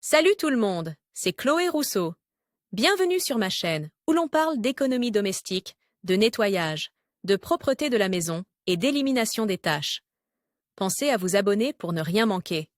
Salut tout le monde, c'est Chloé Rousseau. Bienvenue sur ma chaîne où l'on parle d'économie domestique, de nettoyage, de propreté de la maison et d'élimination des tâches. Pensez à vous abonner pour ne rien manquer.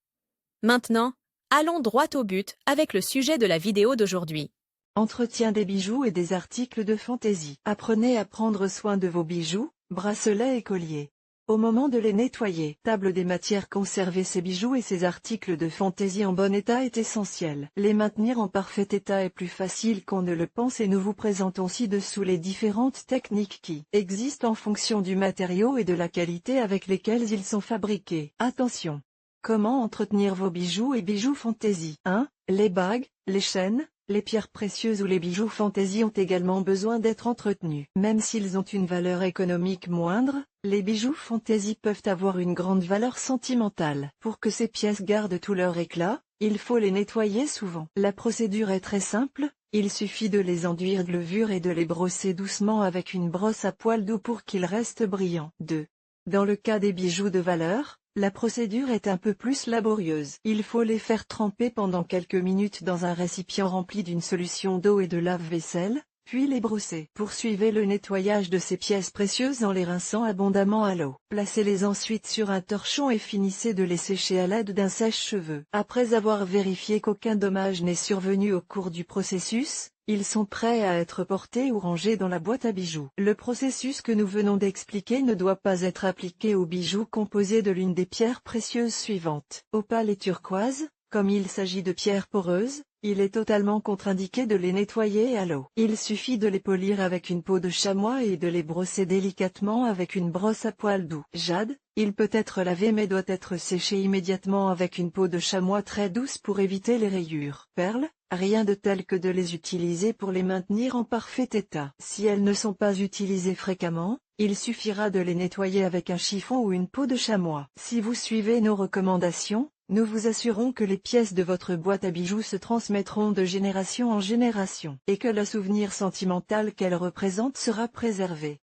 Maintenant, allons droit au but avec le sujet de la vidéo d'aujourd'hui. Entretien des bijoux et des articles de fantaisie. Apprenez à prendre soin de vos bijoux, bracelets et colliers. Au moment de les nettoyer, table des matières, conserver ces bijoux et ces articles de fantaisie en bon état est essentiel. Les maintenir en parfait état est plus facile qu'on ne le pense et nous vous présentons ci-dessous les différentes techniques qui existent en fonction du matériau et de la qualité avec lesquels ils sont fabriqués. Attention! Comment entretenir vos bijoux et bijoux fantaisie? 1. Les bagues, les chaînes, les pierres précieuses ou les bijoux fantaisie ont également besoin d'être entretenus. Même s'ils ont une valeur économique moindre, les bijoux fantaisie peuvent avoir une grande valeur sentimentale. Pour que ces pièces gardent tout leur éclat, il faut les nettoyer souvent. La procédure est très simple, il suffit de les enduire de levure et de les brosser doucement avec une brosse à poil doux pour qu'ils restent brillants. 2. Dans le cas des bijoux de valeur, la procédure est un peu plus laborieuse. Il faut les faire tremper pendant quelques minutes dans un récipient rempli d'une solution d'eau et de lave-vaisselle, puis les brosser. Poursuivez le nettoyage de ces pièces précieuses en les rinçant abondamment à l'eau. Placez-les ensuite sur un torchon et finissez de les sécher à l'aide d'un sèche-cheveux. Après avoir vérifié qu'aucun dommage n'est survenu au cours du processus, ils sont prêts à être portés ou rangés dans la boîte à bijoux. Le processus que nous venons d'expliquer ne doit pas être appliqué aux bijoux composés de l'une des pierres précieuses suivantes. Opale et turquoise, comme il s'agit de pierres poreuses, il est totalement contre-indiqué de les nettoyer à l'eau. Il suffit de les polir avec une peau de chamois et de les brosser délicatement avec une brosse à poil doux. Jade, il peut être lavé mais doit être séché immédiatement avec une peau de chamois très douce pour éviter les rayures. Perles, rien de tel que de les utiliser pour les maintenir en parfait état. Si elles ne sont pas utilisées fréquemment, il suffira de les nettoyer avec un chiffon ou une peau de chamois. Si vous suivez nos recommandations, nous vous assurons que les pièces de votre boîte à bijoux se transmettront de génération en génération, et que le souvenir sentimental qu'elles représentent sera préservé.